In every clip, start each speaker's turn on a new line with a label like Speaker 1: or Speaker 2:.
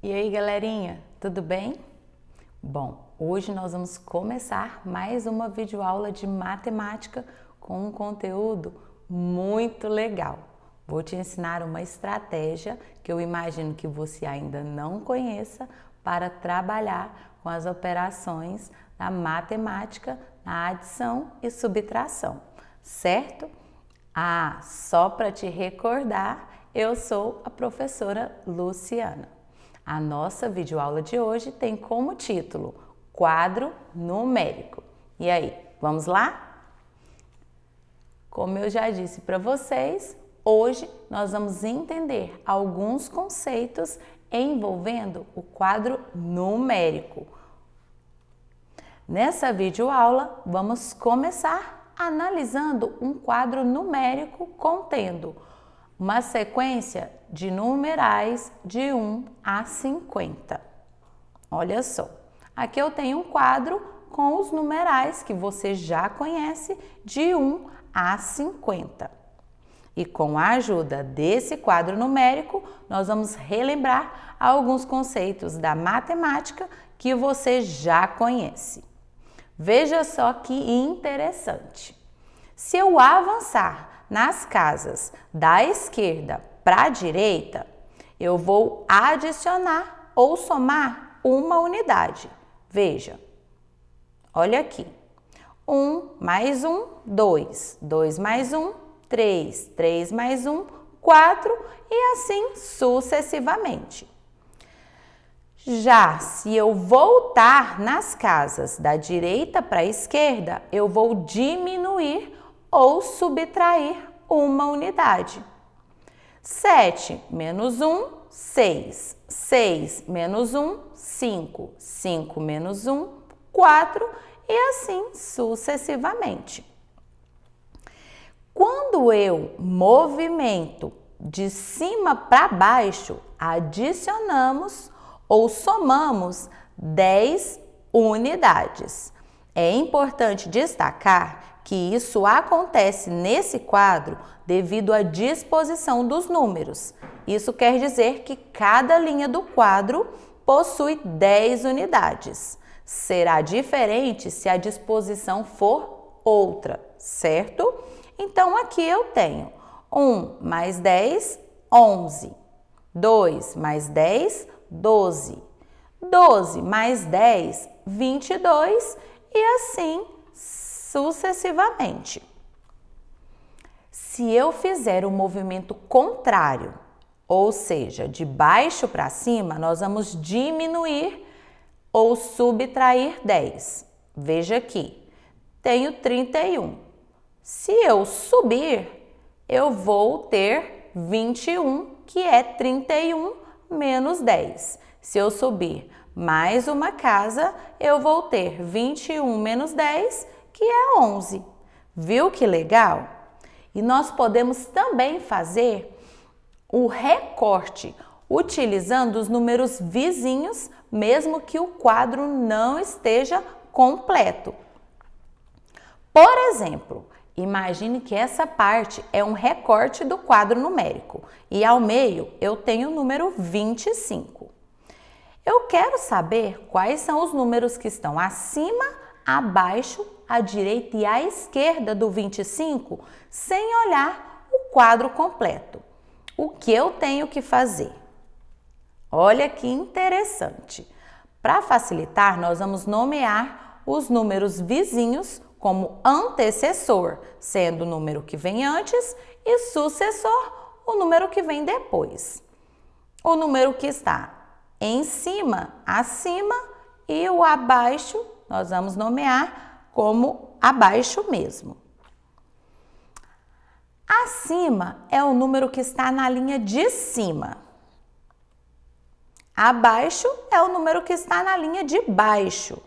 Speaker 1: E aí, galerinha, tudo bem? Bom, hoje nós vamos começar mais uma videoaula de matemática com um conteúdo muito legal. Vou te ensinar uma estratégia que eu imagino que você ainda não conheça para trabalhar com as operações da matemática, na adição e subtração, certo? Só para te recordar, eu sou a professora Luciana. A nossa videoaula de hoje tem como título Quadro Numérico. E aí, vamos lá? Como eu já disse para vocês, hoje nós vamos entender alguns conceitos envolvendo o quadro numérico. Nessa videoaula, vamos começar analisando um quadro numérico contendo uma sequência de numerais de 1 a 50. Olha só, aqui eu tenho um quadro com os numerais que você já conhece de 1 a 50. E com a ajuda desse quadro numérico, nós vamos relembrar alguns conceitos da matemática que você já conhece. Veja só que interessante. Se eu avançar nas casas da esquerda para a direita, eu vou adicionar ou somar uma unidade. Veja, olha aqui. 1 mais 1, 2. 2 mais 1, 3. 3 mais 1, 4 e assim sucessivamente. Já se eu voltar nas casas da direita para a esquerda, eu vou diminuir ou subtrair uma unidade. 7 menos 1, 6. 6 menos 1, 5. 5 menos 1, 4 e assim sucessivamente. Quando eu movimento de cima para baixo, adicionamos ou somamos 10 unidades. É importante destacar que isso acontece nesse quadro devido à disposição dos números. Isso quer dizer que cada linha do quadro possui 10 unidades. Será diferente se a disposição for outra, certo? Então, aqui eu tenho 1 mais 10, 11. 2 mais 10, 12. 12 mais 10, 22 e assim sucessivamente. Se eu fizer o movimento contrário, ou seja, de baixo para cima, nós vamos diminuir ou subtrair 10. Veja aqui, tenho 31. Se eu subir, eu vou ter 21, que é 31 menos 10. Se eu subir mais uma casa, eu vou ter 21 menos 10, que é 11. Viu que legal? E nós podemos também fazer o recorte utilizando os números vizinhos, mesmo que o quadro não esteja completo. Por exemplo, imagine que essa parte é um recorte do quadro numérico e ao meio eu tenho o número 25. Eu quero saber quais são os números que estão acima, abaixo, à direita e à esquerda do 25, sem olhar o quadro completo. O que eu tenho que fazer? Olha que interessante. Para facilitar, nós vamos nomear os números vizinhos como antecessor, sendo o número que vem antes, e sucessor, o número que vem depois. O número que está em cima, acima, e o abaixo, nós vamos nomear como abaixo mesmo. Acima é o número que está na linha de cima. Abaixo é o número que está na linha de baixo.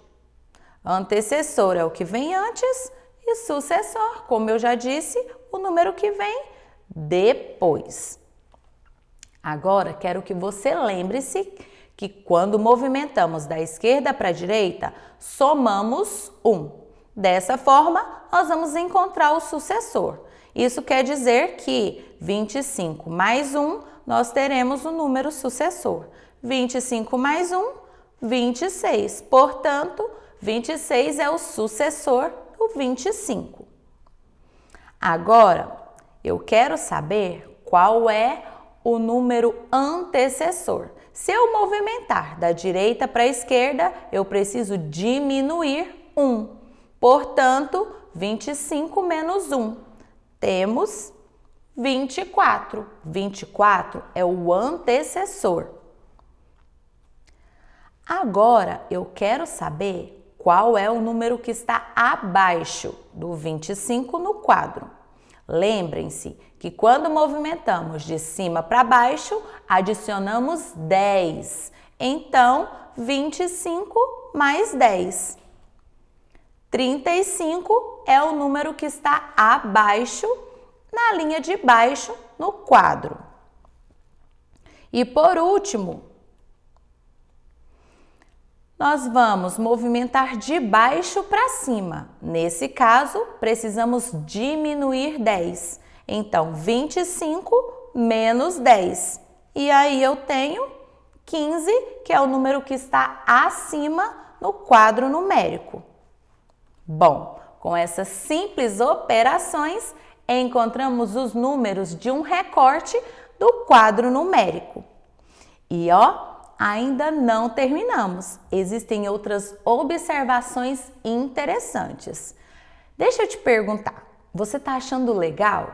Speaker 1: Antecessor é o que vem antes e sucessor, como eu já disse, o número que vem depois. Agora, quero que você lembre-se que quando movimentamos da esquerda para a direita, somamos 1. Dessa forma, nós vamos encontrar o sucessor. Isso quer dizer que 25 mais 1, nós teremos o número sucessor. 25 mais 1, 26. Portanto, 26 é o sucessor do 25. Agora, eu quero saber qual é o número antecessor. Se eu movimentar da direita para a esquerda, eu preciso diminuir 1. Portanto, 25 menos 1. Temos 24. 24 é o antecessor. Agora, eu quero saber qual é o número que está abaixo do 25 no quadro. Lembrem-se que quando movimentamos de cima para baixo, adicionamos 10. Então, 25 mais 10. 35 é o número que está abaixo, na linha de baixo, no quadro. E por último, nós vamos movimentar de baixo para cima. Nesse caso, precisamos diminuir 10. Então, 25 menos 10. E aí eu tenho 15, que é o número que está acima no quadro numérico. Bom, com essas simples operações, encontramos os números de um recorte do quadro numérico. E ainda não terminamos. Existem outras observações interessantes. Deixa eu te perguntar, você está achando legal?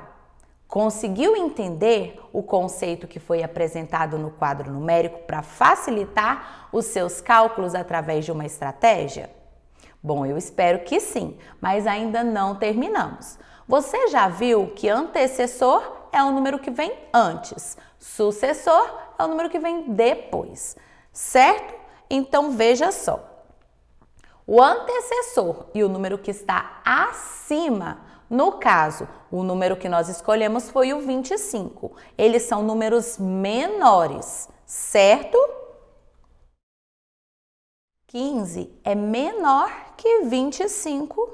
Speaker 1: Conseguiu entender o conceito que foi apresentado no quadro numérico para facilitar os seus cálculos através de uma estratégia? Bom, eu espero que sim, mas ainda não terminamos. Você já viu que antecessor é o número que vem antes, sucessor é o número que vem depois, certo? Então veja só, o antecessor e o número que está acima, no caso, o número que nós escolhemos foi o 25, eles são números menores, certo? 15 é menor que 25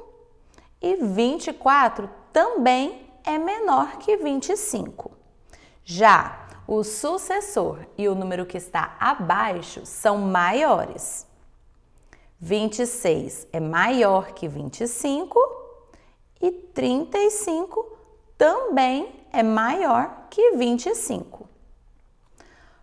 Speaker 1: e 24 também é menor que 25. Já o sucessor e o número que está abaixo são maiores. 26 é maior que 25 e 35 também é maior que 25.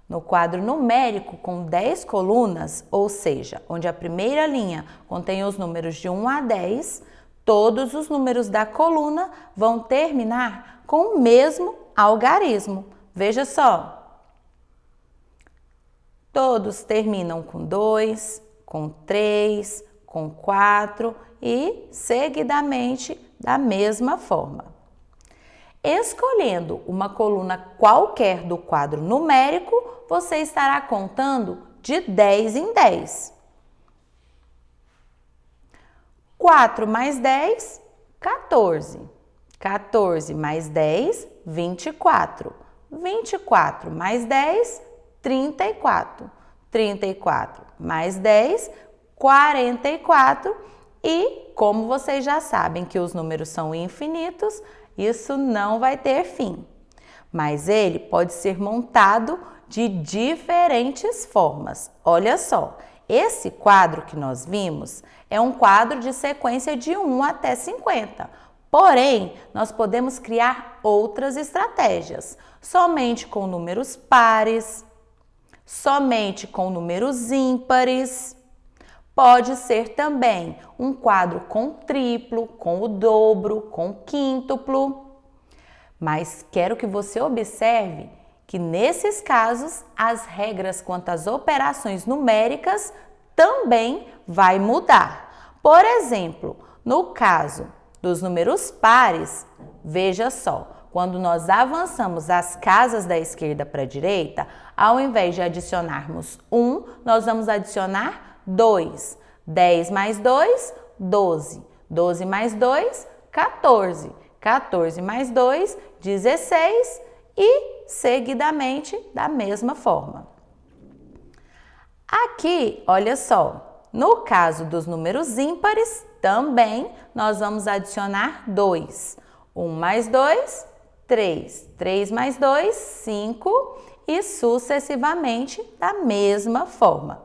Speaker 1: No quadro numérico com 10 colunas, ou seja, onde a primeira linha contém os números de 1 a 10, todos os números da coluna vão terminar com o mesmo algarismo. Veja só, todos terminam com 2, com 3, com 4 e seguidamente da mesma forma. Escolhendo uma coluna qualquer do quadro numérico, você estará contando de 10 em 10. 4 mais 10, 14. 14 mais 10, 24. 24 mais 10, 34. 34 mais 10, 44. E, como vocês já sabem que os números são infinitos, isso não vai ter fim. Mas ele pode ser montado de diferentes formas. Olha só, esse quadro que nós vimos é um quadro de sequência de 1 até 50. Porém, nós podemos criar outras estratégias, somente com números pares, somente com números ímpares. Pode ser também um quadro com triplo, com o dobro, com quíntuplo. Mas quero que você observe que nesses casos as regras quanto às operações numéricas também vai mudar. Por exemplo, no caso dos números pares, veja só, quando nós avançamos as casas da esquerda para a direita, ao invés de adicionarmos 1, nós vamos adicionar 2. 10 mais 2, 12. 12 mais 2, 14. 14 mais 2, 16 e seguidamente da mesma forma. Aqui, olha só, no caso dos números ímpares, também nós vamos adicionar 2. 1 mais 2, 3. 3 mais 2, 5. e sucessivamente da mesma forma.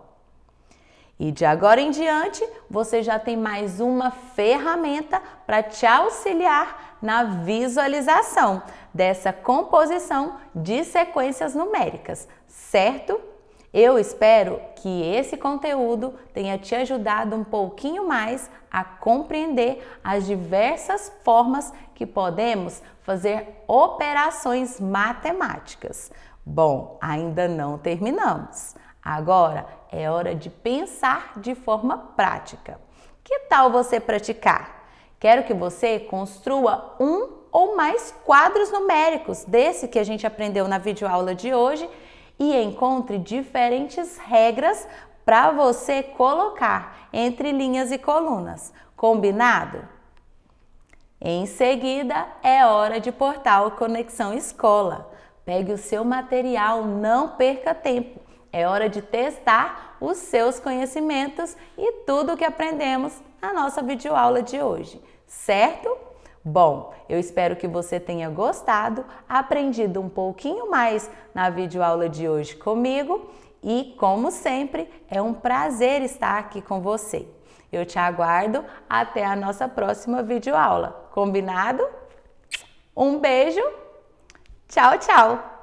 Speaker 1: E de agora em diante, você já tem mais uma ferramenta para te auxiliar na visualização dessa composição de sequências numéricas, certo? Eu espero que esse conteúdo tenha te ajudado um pouquinho mais a compreender as diversas formas que podemos fazer operações matemáticas. Bom, ainda não terminamos. Agora é hora de pensar de forma prática. Que tal você praticar? Quero que você construa um ou mais quadros numéricos desse que a gente aprendeu na videoaula de hoje e encontre diferentes regras para você colocar entre linhas e colunas. Combinado? Em seguida, é hora de portal Conexão Escola. Pegue o seu material, não perca tempo. É hora de testar os seus conhecimentos e tudo o que aprendemos na nossa videoaula de hoje, certo? Bom, eu espero que você tenha gostado, aprendido um pouquinho mais na videoaula de hoje comigo e, como sempre, é um prazer estar aqui com você. Eu te aguardo até a nossa próxima videoaula. Combinado? Um beijo, tchau, tchau!